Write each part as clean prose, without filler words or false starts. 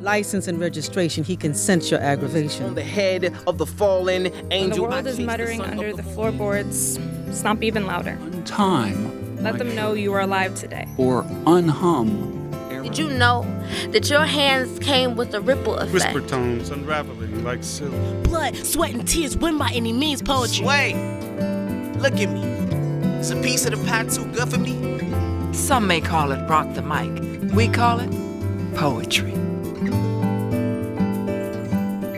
license and registration, he can sense your aggravation. On the head of the fallen angel. When the world is muttering under the floorboards, stomp even louder. Time. Let them know you are alive today. Or unhum. Did you know that your hands came with a ripple effect? Whisper tones unraveling like silk. Blood, sweat, and tears win by any means poetry. Wait, look at me. Is a piece of the pie too good for me? Some may call it rock the mic. We call it poetry.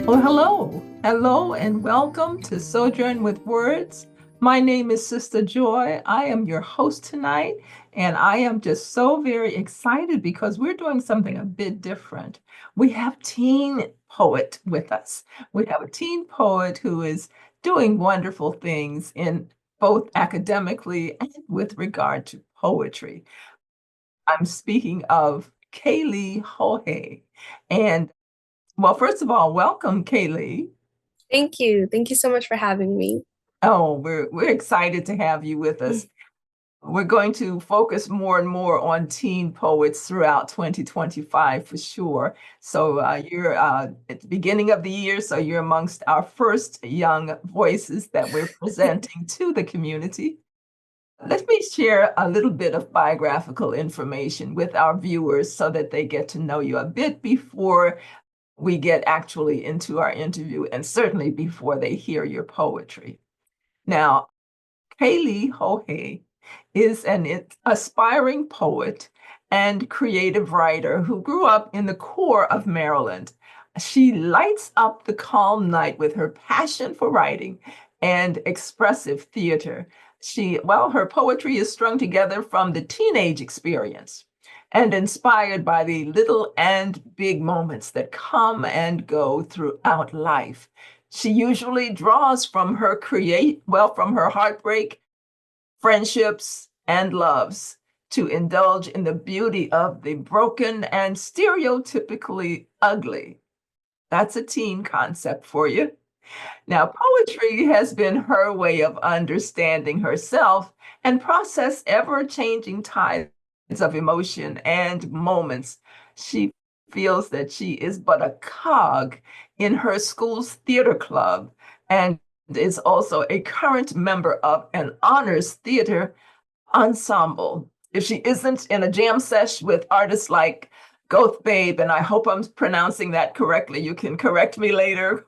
Well, hello. Hello and welcome to Sojourn with Words. My name is Sistah Joy. I am your host tonight, and I am just so very excited because we're doing something a bit different. We have teen poet with us. We have a teen poet who is doing wonderful things in both academically and with regard to poetry. I'm speaking of Kaylee Joge. And well, first of all, welcome, Kaylee. Thank you. Thank you so much for having me. Oh, we're excited to have you with us. We're going to focus more and more on teen poets throughout 2025 for sure. So you're at the beginning of the year, so you're amongst our first young voices that we're presenting to the community. Let me share a little bit of biographical information with our viewers so that they get to know you a bit before we get actually into our interview, and certainly before they hear your poetry. Now, Kaylee Joge is an aspiring poet and creative writer who grew up in the core of Maryland. She lights up the calm night with her passion for writing and expressive theater. Her poetry is strung together from the teenage experience and inspired by the little and big moments that come and go throughout life. She usually draws from her from her heartbreak, friendships, and loves to indulge in the beauty of the broken and stereotypically ugly. That's a teen concept for you. Now, poetry has been her way of understanding herself and process ever-changing tides of emotion and moments. She feels that she is but a cog in her school's theater club and is also a current member of an honors theater ensemble. If she isn't in a jam sesh with artists like Goth Babe, and I hope I'm pronouncing that correctly, you can correct me later,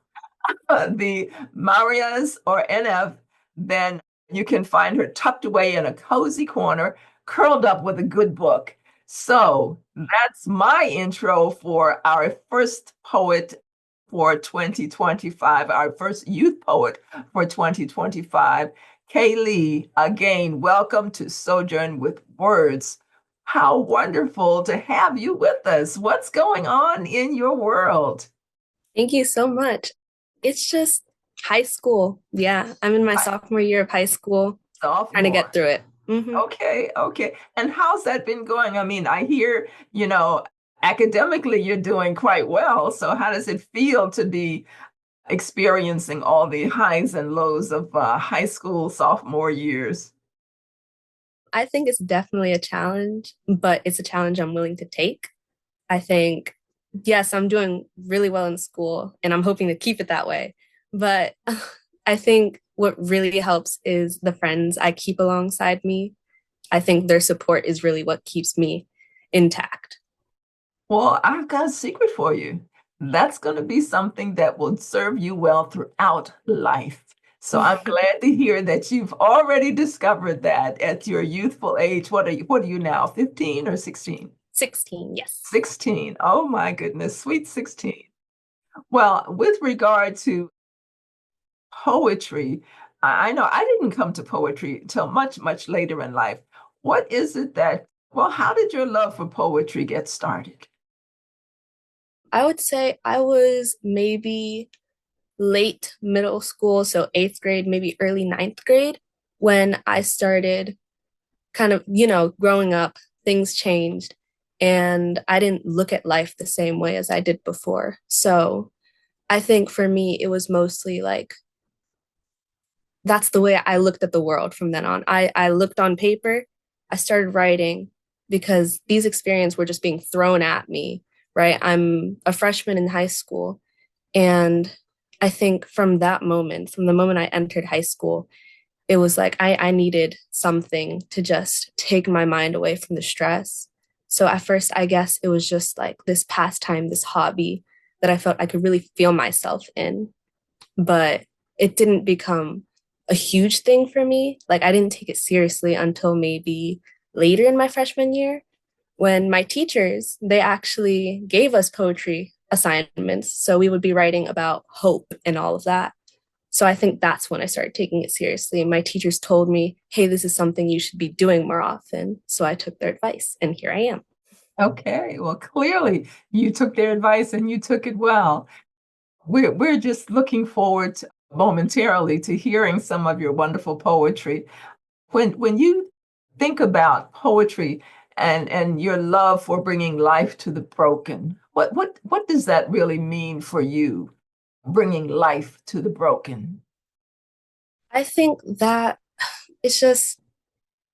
the Marias or NF, then you can find her tucked away in a cozy corner, curled up with a good book. So that's my intro for our first poet for 2025, our first youth poet for 2025. Kaylee, again, welcome to Sojourn with Words. How wonderful to have you with us. What's going on in your world? Thank you so much. It's just high school. Yeah, I'm in my sophomore year of high school, trying to get through it. Mm-hmm. Okay. And how's that been going? I mean, I hear, academically you're doing quite well. So how does it feel to be experiencing all the highs and lows of high school sophomore years? I think it's definitely a challenge, but it's a challenge I'm willing to take. I think, yes, I'm doing really well in school and I'm hoping to keep it that way. But I think what really helps is the friends I keep alongside me. I think their support is really what keeps me intact. Well, I've got a secret for you. That's going to be something that will serve you well throughout life. So I'm glad to hear that you've already discovered that at your youthful age. What are you now, 15 or 16? 16, yes. 16. Oh my goodness, sweet 16. Well, with regard to poetry, I know I didn't come to poetry until much, much later in life. What is it how did your love for poetry get started? I would say I was maybe late middle school, so 8th grade, maybe early 9th grade, when I started kind of, growing up, things changed, and I didn't look at life the same way as I did before. So I think for me, it was mostly like, that's the way I looked at the world from then on. I looked on paper, I started writing because these experiences were just being thrown at me right? I'm a freshman in high school. And I think from that moment, from the moment I entered high school, it was like I needed something to just take my mind away from the stress. So at first, I guess it was just like this pastime, this hobby that I felt I could really feel myself in. But it didn't become a huge thing for me. Like I didn't take it seriously until maybe later in my freshman year when my teachers, they actually gave us poetry assignments. So we would be writing about hope and all of that. So I think that's when I started taking it seriously. My teachers told me, hey, this is something you should be doing more often. So I took their advice and here I am. Okay, well, clearly you took their advice and you took it well. We're just looking forward momentarily to hearing some of your wonderful poetry. When you think about poetry and your love for bringing life to the broken, what does that really mean for you, bringing life to the broken? I think that it's just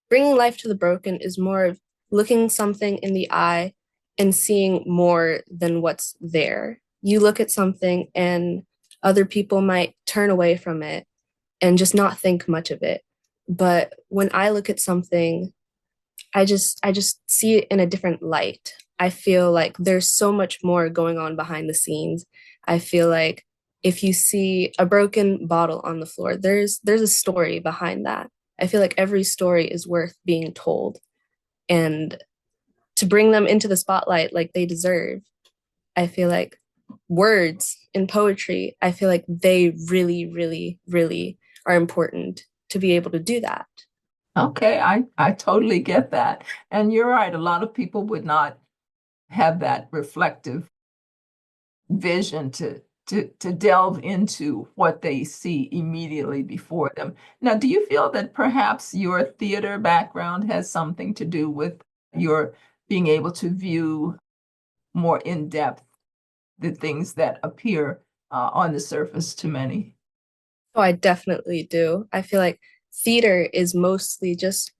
bringing life to the broken is more of looking something in the eye and seeing more than what's there. You look at something and other people might turn away from it and just not think much of it. But when I look at something, I just see it in a different light. I feel like there's so much more going on behind the scenes. I feel like if you see a broken bottle on the floor, there's a story behind that. I feel like every story is worth being told and to bring them into the spotlight like they deserve. I feel like words in poetry, I feel like they really, really, really are important to be able to do that. Okay, I totally get that. And you're right, a lot of people would not have that reflective vision to delve into what they see immediately before them. Now, do you feel that perhaps your theater background has something to do with your being able to view more in depth the things that appear on the surface to many? Oh, I definitely do. I feel like theater is mostly just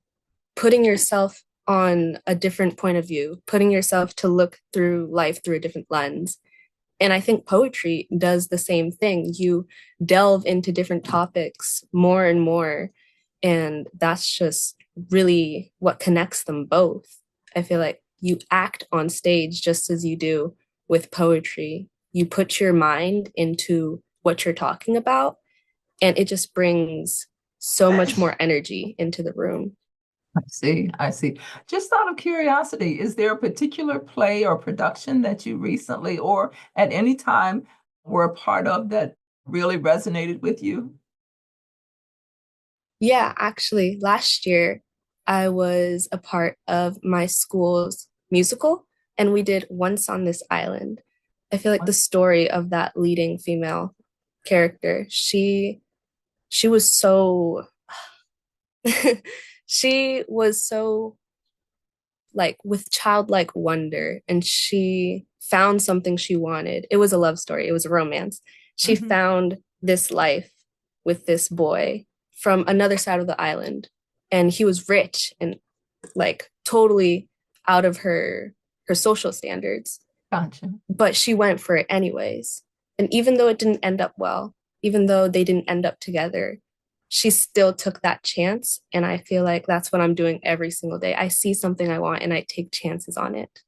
putting yourself on a different point of view, putting yourself to look through life through a different lens. And I think poetry does the same thing. You delve into different topics more and more. And that's just really what connects them both. I feel like you act on stage just as you do with poetry. You put your mind into what you're talking about, and it just brings so much more energy into the room. I see, I see. Just out of curiosity, is there a particular play or production that you recently or at any time were a part of that really resonated with you? Yeah, actually, last year I was a part of my school's musical, and we did Once on This Island. I feel like the story of that leading female character, she was so she was so like with childlike wonder, and she found something she wanted. It was a love story, it was a romance. She found this life with this boy from another side of the island, and he was rich and like totally out of her social standards. Gotcha. But she went for it anyways. And even though it didn't end up well, even though they didn't end up together, she still took that chance. And I feel like that's what I'm doing every single day. I see something I want and I take chances on it.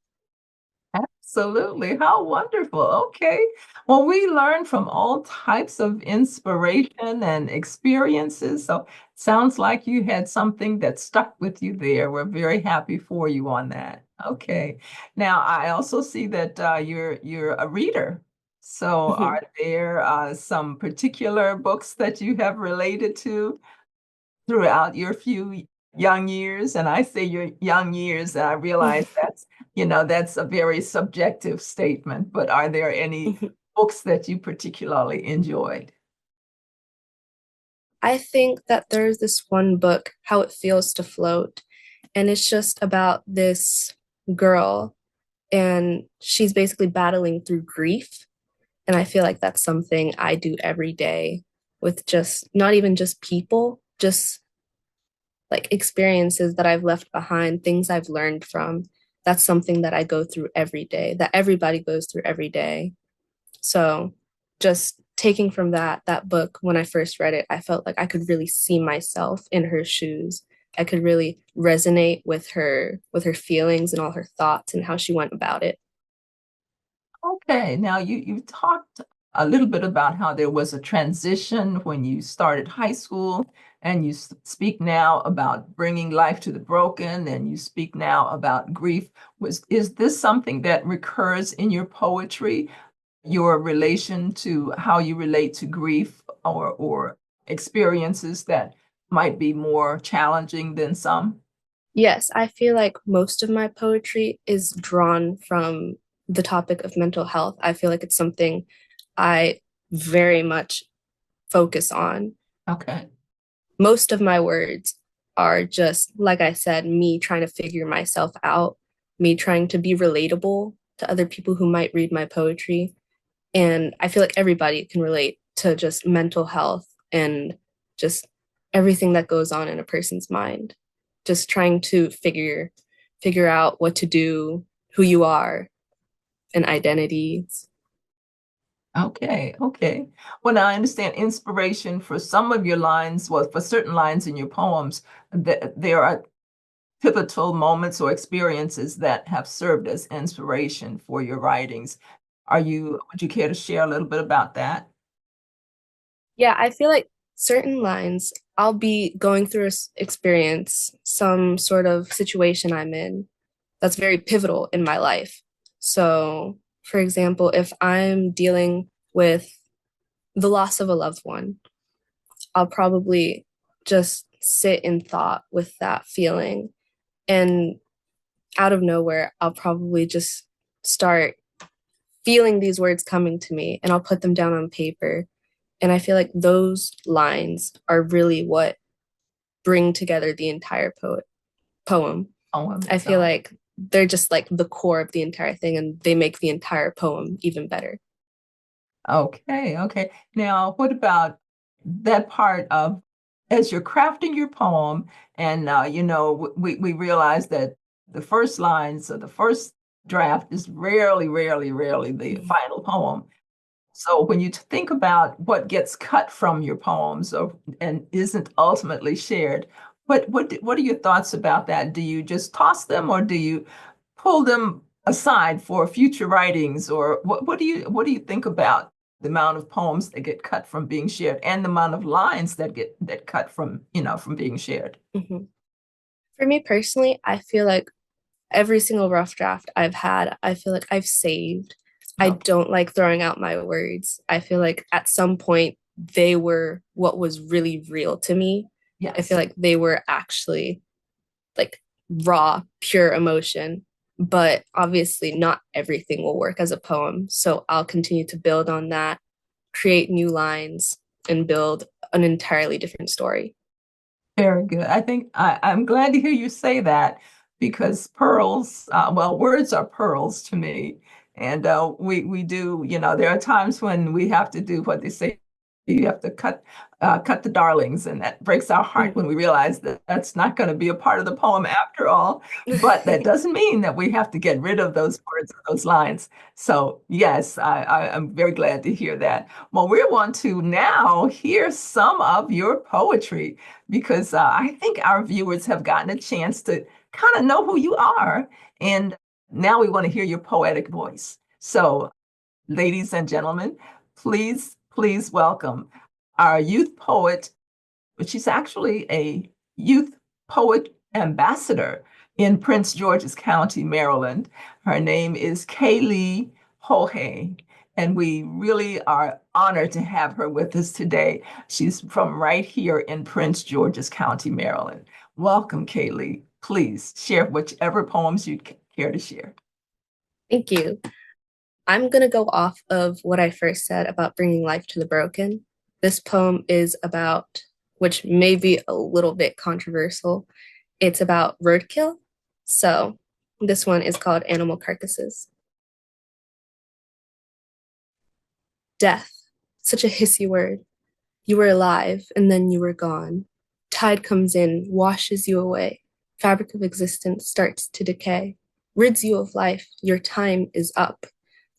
Absolutely. How wonderful. Okay. Well, we learn from all types of inspiration and experiences. So it sounds like you had something that stuck with you there. We're very happy for you on that. Okay. Now, I also see that you're a reader. So are there some particular books that you have related to throughout your few young years? And I say your young years, and I realize that's a very subjective statement, but are there any books that you particularly enjoyed? I think that there's this one book, How It Feels to Float, and it's just about this girl, and she's basically battling through grief. And I feel like that's something I do every day with just not even just people, just like experiences that I've left behind, things I've learned from. that's something that I go through every day, that everybody goes through every day. So just taking from that book, when I first read it, I felt like I could really see myself in her shoes. I could really resonate with her feelings and all her thoughts and how she went about it. Okay, now you talked a little bit about how there was a transition when you started high school, and you speak now about bringing life to the broken, and you speak now about grief. Is this something that recurs in your poetry, your relation to how you relate to grief or experiences that might be more challenging than some? Yes, I feel like most of my poetry is drawn from the topic of mental health. I feel like it's something I very much focus on. Okay. Most of my words are just, like I said, me trying to figure myself out, me trying to be relatable to other people who might read my poetry. And I feel like everybody can relate to just mental health and just everything that goes on in a person's mind. Just trying to figure out what to do, who you are, and identities. Okay, okay. Well, now I understand inspiration for some of your lines, well, for certain lines in your poems, there are pivotal moments or experiences that have served as inspiration for your writings. Would you care to share a little bit about that? Yeah, I feel like certain lines, I'll be going through an experience, some sort of situation I'm in that's very pivotal in my life. So, for example, if I'm dealing with the loss of a loved one, I'll probably just sit in thought with that feeling. And out of nowhere, I'll probably just start feeling these words coming to me, and I'll put them down on paper. And I feel like those lines are really what bring together the entire poem. I feel like they're just like the core of the entire thing, and they make the entire poem even better. Okay, okay. Now, what about that part of as you're crafting your poem, and we realize that the first lines or the first draft is rarely the final poem. So when you think about what gets cut from your poems and isn't ultimately shared, what are your thoughts about that? Do you just toss them, or do you pull them aside for future writings, or what do you think about the amount of poems that get cut from being shared and the amount of lines that get cut from from being shared? Mm-hmm. For me personally, I feel like every single rough draft I've had, I feel like I've saved. I don't like throwing out my words. I feel like at some point they were what was really real to me. Yes. I feel like they were actually like raw, pure emotion. But obviously, not everything will work as a poem. So I'll continue to build on that, create new lines, and build an entirely different story. Very good. I think I'm glad to hear you say that, because pearls, well, words are pearls to me. And we do, there are times when we have to do what they say, you have to cut the darlings, and that breaks our heart when we realize that that's not going to be a part of the poem after all. But that doesn't mean that we have to get rid of those words or those lines. So yes, I'm very glad to hear that. Well, we want to now hear some of your poetry, because I think our viewers have gotten a chance to kind of know who you are. And now we want to hear your poetic voice. So, ladies and gentlemen, please welcome our youth poet, which is actually a youth poet ambassador in Prince George's County, Maryland. Her name is Kaylee Joge, and we really are honored to have her with us today. She's from right here in Prince George's County, Maryland. Welcome, Kaylee. Please share whichever poems you'd care to share. Thank you. I'm going to go off of what I first said about bringing life to the broken. This poem is about, which may be a little bit controversial, it's about roadkill. So this one is called Animal Carcasses. Death, such a hissy word. You were alive, and then you were gone. Tide comes in, washes you away. Fabric of existence starts to decay. rids you of life, your time is up.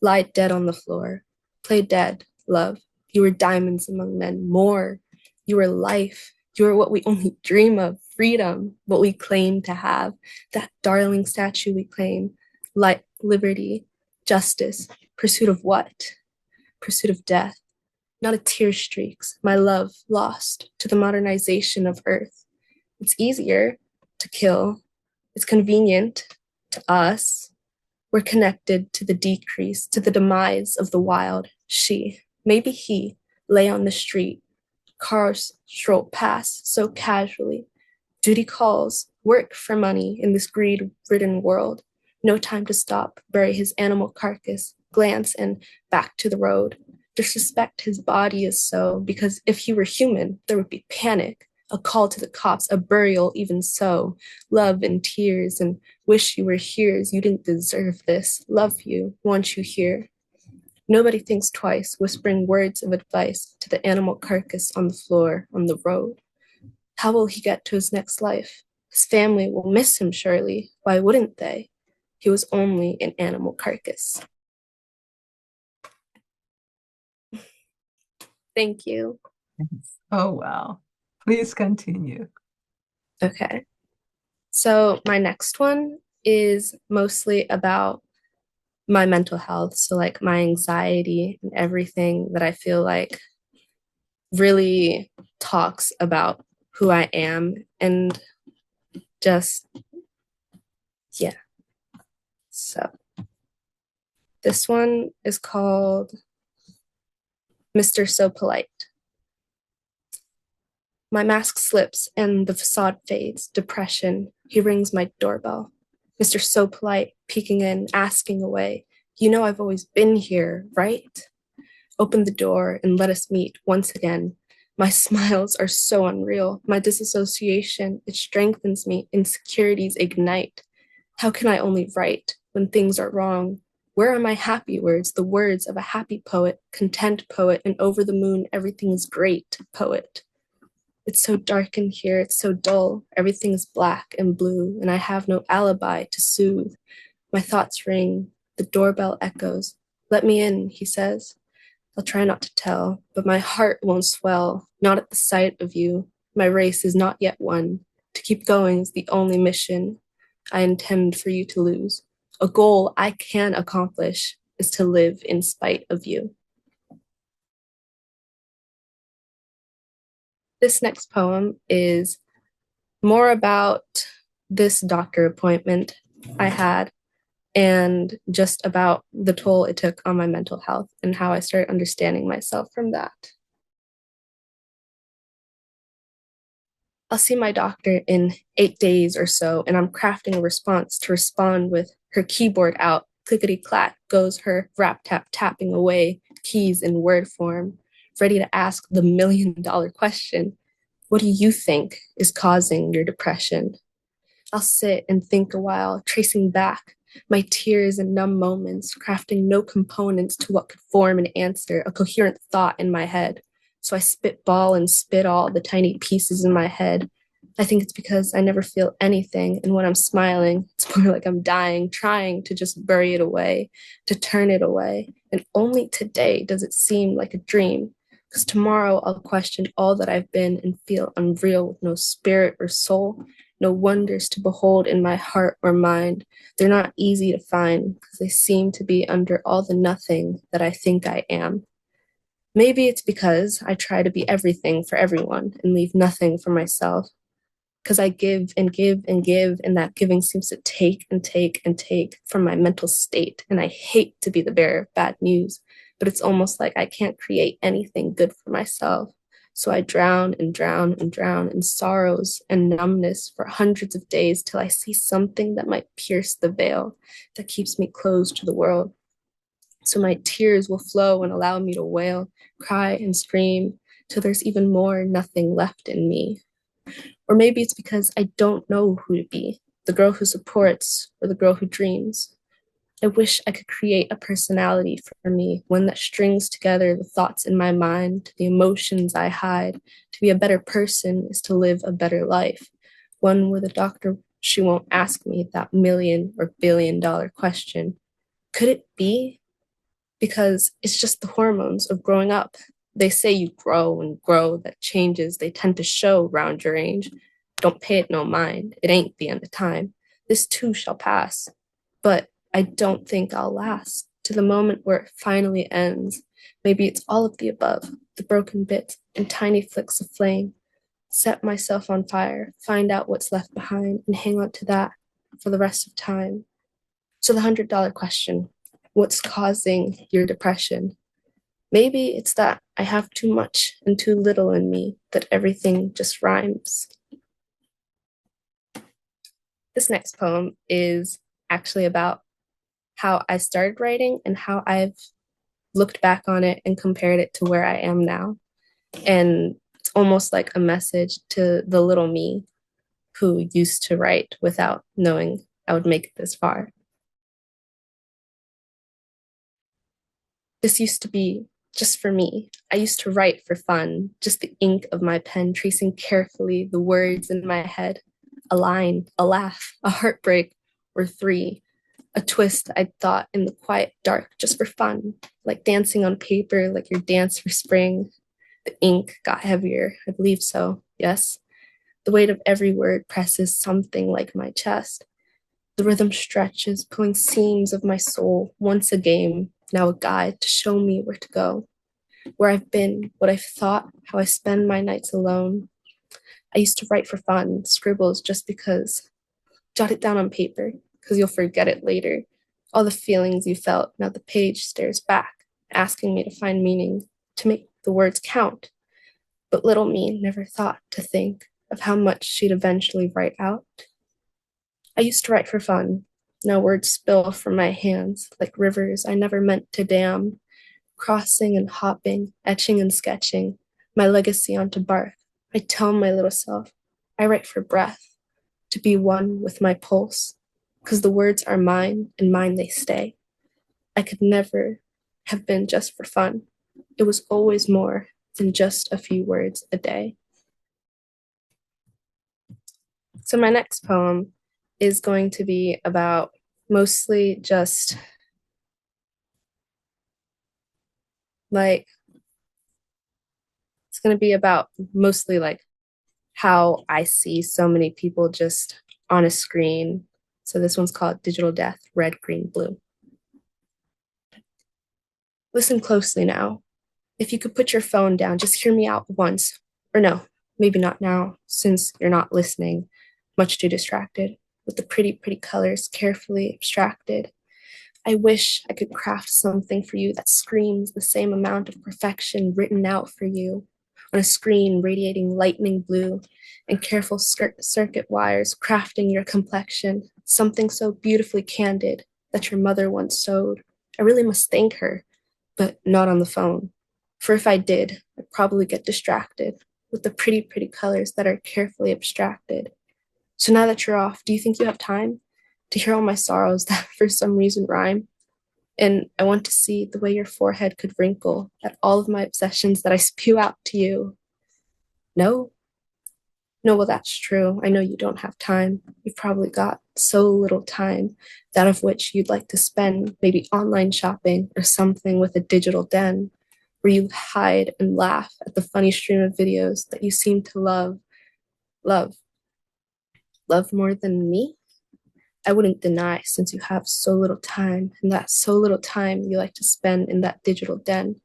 Lie dead on the floor, play dead, love. You were diamonds among men, more. You were life, you were what we only dream of, freedom, what we claim to have, that darling statue we claim, light, liberty, justice, pursuit of what? Pursuit of death. Not a tear streaks, my love lost to the modernization of earth. It's easier to kill. It's convenient to us. We're connected to the decrease, to the demise of the wild. She, maybe he, lay on the street. Cars stroll past so casually. Duty calls, work for money in this greed-ridden world. No time to stop, bury his animal carcass, glance and back to the road. Disrespect his body is so, because if he were human, there would be panic, a call to the cops, a burial even so. Love and tears and wish you were here as you didn't deserve this. Love you, want you here. Nobody thinks twice, whispering words of advice to the animal carcass on the floor, on the road. How will he get to his next life? His family will miss him surely. Why wouldn't they? He was only an animal carcass. Thank you. Oh, wow. Please continue. Okay. So my next one is mostly about my mental health. So like my anxiety and everything that I feel like really talks about who I am and just, yeah. So this one is called Mr. So Polite. My mask slips and the facade fades. Depression. He rings my doorbell. Mr. So Polite, peeking in, asking away. You know I've always been here, right? Open the door and let us meet once again. My smiles are so unreal. My disassociation, it strengthens me. Insecurities ignite. How can I only write when things are wrong? Where are my happy words, the words of a happy poet, content poet, and over the moon, everything is great poet? It's so dark in here, it's so dull. Everything's black and blue, and I have no alibi to soothe. My thoughts ring, the doorbell echoes. Let me in, he says. I'll try not to tell, but my heart won't swell, not at the sight of you. My race is not yet won. To keep going is the only mission I intend for you to lose. A goal I can accomplish is to live in spite of you. This next poem is more about this doctor appointment I had and just about the toll it took on my mental health and how I started understanding myself from that. I'll see my doctor in 8 days or so, and I'm crafting a response to respond with her keyboard out. Clickety-clack goes her rap-tap tapping away, keys in word form, ready to ask the million-dollar question. What do you think is causing your depression? I'll sit and think a while, tracing back my tears and numb moments, crafting no components to what could form an answer, a coherent thought in my head. So I spitball and spit all the tiny pieces in my head. I think it's because I never feel anything, and when I'm smiling, it's more like I'm dying, trying to just bury it away, to turn it away. And only today does it seem like a dream, because tomorrow I'll question all that I've been and feel unreal with no spirit or soul, no wonders to behold in my heart or mind. They're not easy to find because they seem to be under all the nothing that I think I am. Maybe it's because I try to be everything for everyone and leave nothing for myself. Because I give and give and give, and that giving seems to take and take and take from my mental state. And I hate to be the bearer of bad news, but it's almost like I can't create anything good for myself. So I drown and drown and drown in sorrows and numbness for hundreds of days till I see something that might pierce the veil that keeps me closed to the world. So my tears will flow and allow me to wail, cry and scream till there's even more nothing left in me. Or maybe it's because I don't know who to be, the girl who supports or the girl who dreams. I wish I could create a personality for me, one that strings together the thoughts in my mind, the emotions I hide. To be a better person is to live a better life, one where the doctor she won't ask me that million or billion-dollar question. Could it be? Because it's just the hormones of growing up. They say you grow and grow, that changes they tend to show round your age. Don't pay it no mind, it ain't the end of time. This too shall pass. But I don't think I'll last to the moment where it finally ends. Maybe it's all of the above, the broken bits and tiny flicks of flame. Set myself on fire, find out what's left behind, and hang on to that for the rest of time. So the $100 question, what's causing your depression? Maybe it's that I have too much and too little in me, that everything just rhymes. This next poem is actually about how I started writing and how I've looked back on it and compared it to where I am now. And it's almost like a message to the little me who used to write without knowing I would make it this far. This used to be just for me. I used to write for fun, just the ink of my pen tracing carefully the words in my head. A line, a laugh, a heartbreak, or three. A twist I'd thought in the quiet dark, just for fun, like dancing on paper, like your dance for spring. The ink got heavier, I believe so, yes. The weight of every word presses something like my chest. The rhythm stretches, pulling seams of my soul, once a game, now a guide to show me where to go. Where I've been, what I've thought, how I spend my nights alone. I used to write for fun, scribbles just because. Jot it down on paper, because you'll forget it later. All the feelings you felt, now the page stares back, asking me to find meaning, to make the words count. But little me never thought to think of how much she'd eventually write out. I used to write for fun. Now words spill from my hands like rivers I never meant to dam, crossing and hopping, etching and sketching, my legacy onto bark. I tell my little self, I write for breath, to be one with my pulse, because the words are mine and mine they stay. I could never have been just for fun. It was always more than just a few words a day. So my next poem is going to be about mostly just like, it's going to be about mostly like how I see so many people just on a screen. So this one's called Digital Death, Red, Green, Blue. Listen closely now. If you could put your phone down, just hear me out once. Or no, maybe not now, since you're not listening, much too distracted, with the pretty, pretty colors carefully abstracted. I wish I could craft something for you that screams the same amount of perfection written out for you on a screen radiating lightning blue and careful circuit wires crafting your complexion, something so beautifully candid that your mother once sewed. I really must thank her, but not on the phone. For if I did, I'd probably get distracted with the pretty, pretty colors that are carefully abstracted. So now that you're off, do you think you have time to hear all my sorrows that for some reason rhyme? And I want to see the way your forehead could wrinkle at all of my obsessions that I spew out to you. No? No, well, that's true. I know you don't have time. You've probably got so little time, that of which you'd like to spend maybe online shopping or something with a digital den, where you hide and laugh at the funny stream of videos that you seem to love. Love more than me? I wouldn't deny, since you have so little time, and that so little time you like to spend in that digital den.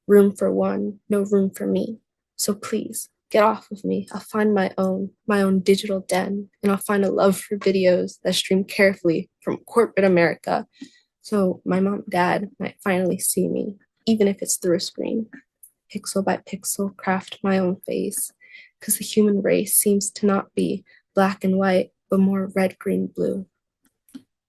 Room for one, no room for me. So please, get off of me. I'll find my own digital den, and I'll find a love for videos that stream carefully from corporate America, so my mom and dad might finally see me, even if it's through a screen. Pixel by pixel, craft my own face, because the human race seems to not be black and white, but more red, green, blue.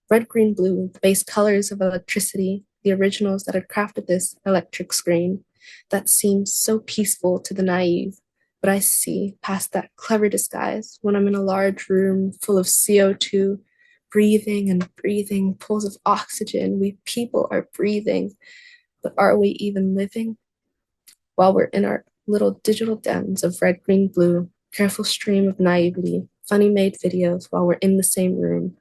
Red, green, blue, the base colors of electricity, the originals that had crafted this electric screen that seems so peaceful to the naive, but I see past that clever disguise when I'm in a large room full of CO2, breathing and breathing, pulls of oxygen. We people are breathing, but are we even living? While we're in our little digital dens of red, green, blue, careful stream of naivety, funny made videos while we're in the same room.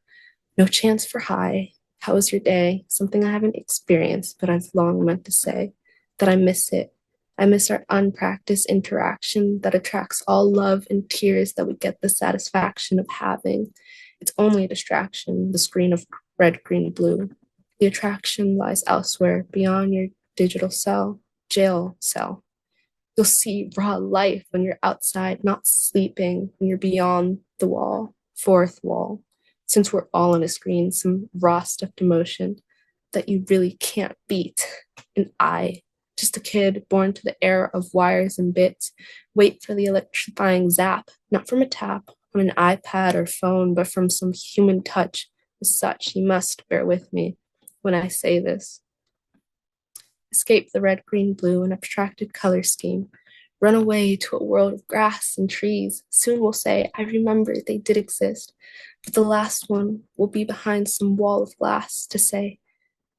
No chance for hi. How was your day? Something I haven't experienced, but I've long meant to say that I miss it. I miss our unpracticed interaction that attracts all love and tears that we get the satisfaction of having. It's only a distraction, the screen of red, green, blue. The attraction lies elsewhere beyond your digital jail cell. You'll see raw life when you're outside, not sleeping, when you're beyond the wall, fourth wall. Since we're all on a screen, some raw stuffed emotion that you really can't beat. And I, just a kid born to the era of wires and bits, wait for the electrifying zap, not from a tap on an iPad or phone, but from some human touch. As such, you must bear with me when I say this. Escape the red, green, blue, and abstracted color scheme. Run away to a world of grass and trees. Soon we'll say, I remember they did exist. But the last one will be behind some wall of glass to say,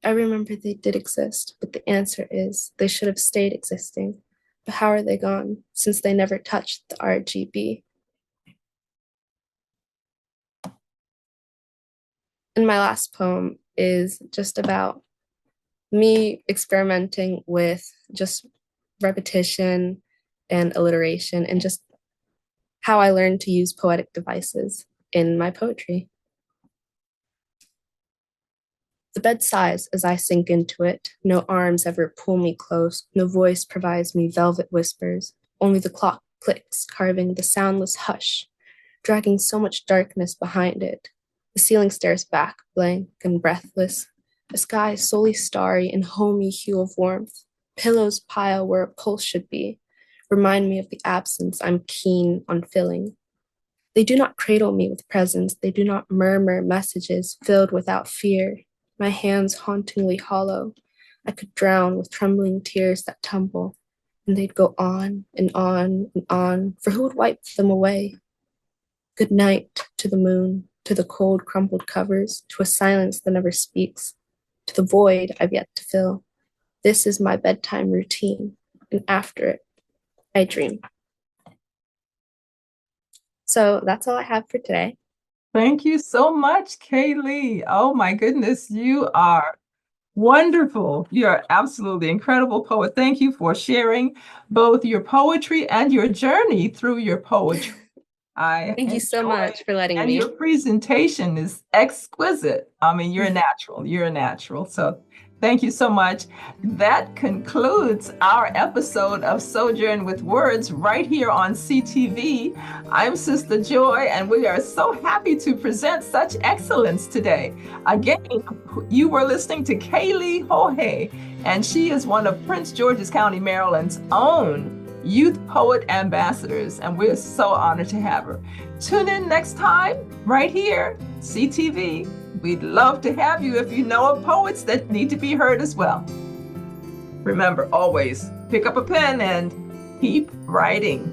I remember they did exist, but the answer is they should have stayed existing. But how are they gone, since they never touched the RGB? And my last poem is just about me experimenting with just repetition and alliteration and just how I learned to use poetic devices in my poetry. The bed sighs as I sink into it. No arms ever pull me close. No voice provides me velvet whispers. Only the clock clicks, carving the soundless hush, dragging so much darkness behind it. The ceiling stares back, blank and breathless. A sky solely starry and homey hue of warmth. Pillows pile where a pulse should be. Remind me of the absence I'm keen on filling. They do not cradle me with presence. They do not murmur messages filled without fear. My hands hauntingly hollow. I could drown with trembling tears that tumble, and they'd go on and on and on, for who would wipe them away? Good night to the moon, to the cold crumpled covers, to a silence that never speaks, to the void I've yet to fill. This is my bedtime routine, and after it, I dream. So that's all I have for today. Thank you so much, Kaylee. Oh my goodness, you are wonderful. You're absolutely incredible poet. Thank you for sharing both your poetry and your journey through your poetry. Thank you so much for letting and me. Your presentation is exquisite. I mean, you're a natural. You're a natural. So thank you so much. That concludes our episode of Sojourn with Words right here on CTV. I'm Sistah Joy, and we are so happy to present such excellence today. Again, you were listening to Kaylee Joge, and she is one of Prince George's County, Maryland's own Youth Poet Ambassadors, and we're so honored to have her. Tune in next time, right here, CTV. We'd love to have you if you know of poets that need to be heard as well. Remember, always pick up a pen and keep writing.